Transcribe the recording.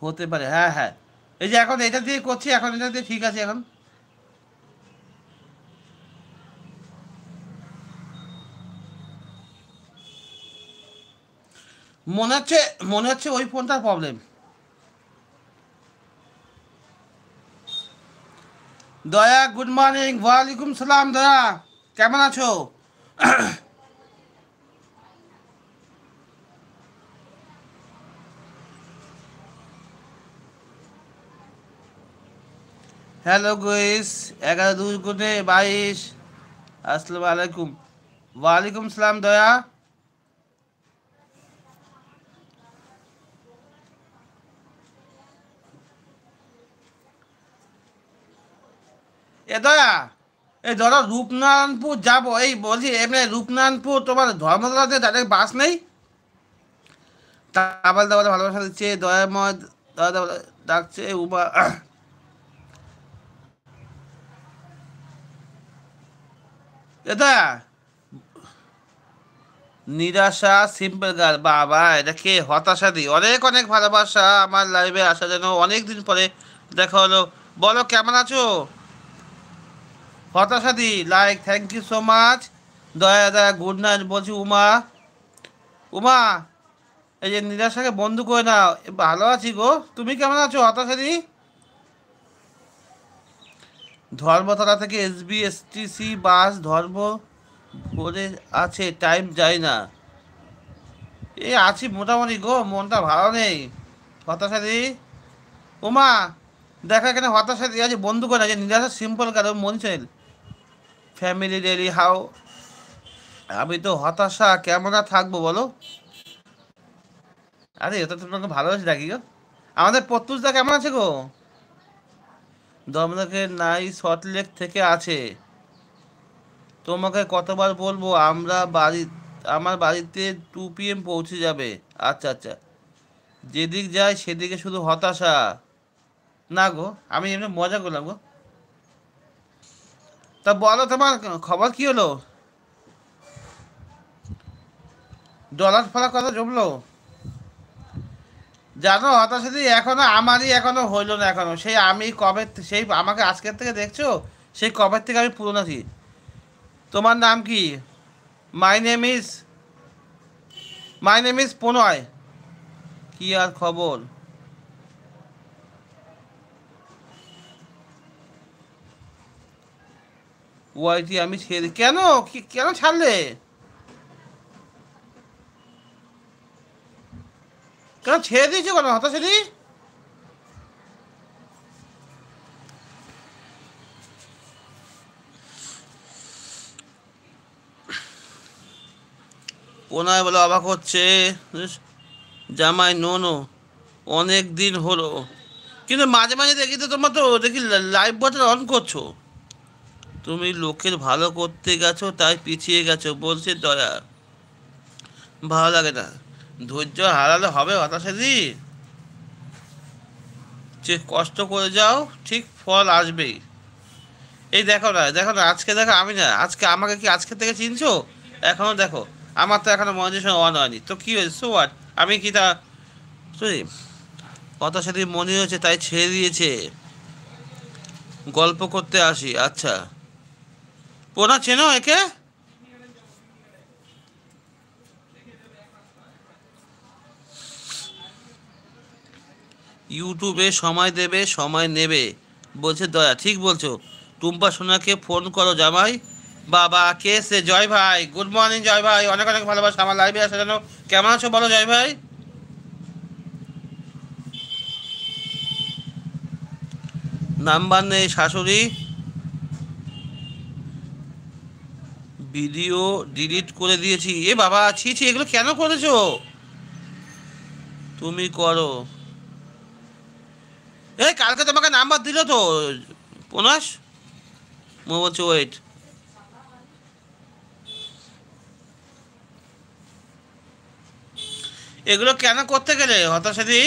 হতে পারে, হ্যাঁ হ্যাঁ। এই যে এখন এটা দিয়ে করছি, এখন এটা দিয়ে ঠিক আছে এখন। মনে হচ্ছে, মনে হচ্ছে ওই ফোনটার প্রবলেম। দয়া গুড মর্নিং, ওয়ালাইকুম সালাম দয়া, কেমন আছো? হ্যালো গুইস, 11 2 22। আসসালামু আলাইকুম। ওয়ালাইকুম সালাম দয়া। এ দয়া, এই ধরো রূপনারায়ণপুর যাবো, এই বলছি এমনি রূপনারায়ণপুর তোমার ধর্মতলাতে ডাইরেক্ট বাস নেই? তাবাল দাবালে ভালোবাসা দিচ্ছে দয়াময়, দাদা ডাকছে উমা। এ দয়া, নিরাশা সিম্পল গার্ল, বাবা এটা কে? হতাশা দি, অনেক অনেক ভালোবাসা আমার লাইভে আসা, যেন অনেক দিন পরে দেখা হলো। বলো কেমন আছো? হতাশা দি like, thank you so much. দয়া দয়া গুড নাইট বলছি উমা। উমা, এই যে নিরাশাকে বন্ধু করে নাও। ভালো আছি গো, তুমি কেমন আছো হতাশা দি? ধর্মতলা থেকে SBSTC বাস ধর্ম ভরে আছে, টাইম যায় না। এই আছি মোটামুটি গো, মনটা ভালো নেই হতাশা দি। উমা, দেখা এখানে হতাশা দি আছে বন্ধু করে না, যে নিরাশা সিম্পল কারণ মন চাইল ফ্যামিলি ডেলি হাউ। আমি তো হতাশা কেমন আর থাকবো বলো? আরে এটা তো তোমাকে ভালোবাসি ডাকি গো। আমাদের প্রত্যুষদা কেমন আছে গো? দমদকের নাই সল্টলেক থেকে আছে। তোমাকে কতবার বলবো, আমরা বাড়ি, আমার বাড়িতে 2 PM পৌঁছে যাবে। আচ্ছা আচ্ছা, যেদিক যায় সেদিকে শুধু হতাশা। না গো, আমি এমনি মজা করলাম গো। তা বলো তোমার খবর কি হলো? ডলার ফলার কথা জমলো? জানো হতাশা দি, এখনো আমারই এখনো হইলো না এখনো। সেই আমি কবে সেই আমাকে আজকের থেকে দেখছো, সেই কবে থেকে আমি পুরনো আছি। তোমার নাম কি? My name is, my name is Pranay. কি আর খবর? ওয়াইটি আমি ছেড়ে কেন? কি কেন ছাড়লে? কেন ছেড়ে দিয়েছো কেন হতাশা দি? প্রণয় বলে অবাক হচ্ছে। জামাই নো নো, অনেক দিন হলো, কিন্তু মাঝে মাঝে দেখি তো তোমার তো দেখি লাইভ বাটন অন করছো। তুমি লোকের ভালো করতে গেছো তাই পিছিয়ে গেছো বলছে দয়া। ভালো লাগে না, ধৈর্য হারালে হবে হতাশা দি। যে কষ্ট করে যাও, ঠিক ফল আসবেই। এই দেখো না, দেখো না, আজকে দেখো আমি না, আজকে আমাকে কি আজকে থেকে চিনছো? এখনো দেখো, আমার তো এখনো মনিটেশন অন হয়নি, তো কি হয়েছে, সো হোয়াট? আমি কি তা সরি, কথার সাথে মনে হয়েছে তাই ছেড়ে দিয়েছে। গল্প করতে আসি, আচ্ছা। পোনা চেনো একে? ইউটিউবে সময় দেবে, সময় নেবে বলছে দয়া, ঠিক বলছো। টুম্পা সোনাকে ফোন করো জামাই। বাবা কে সে? জয় ভাই, গুড মর্নিং জয় ভাই, অনেক অনেক ভালোবাসা আমার লাইভে আসা জন্য। কেমন আছো বলো জয় ভাই? নাম্বার নেই শাশুড়ি, ভিডিও ডিলিট করে দিয়েছি। এ বাবা ছি ছি, এগুলো কেন করেছো? তুমি করো। এই কালকে তোমাকে নাম্বার দিল তো পনাশ, মো বলছে ওয়েট। এগুলো কেন করতে গেলে হতাশাদি?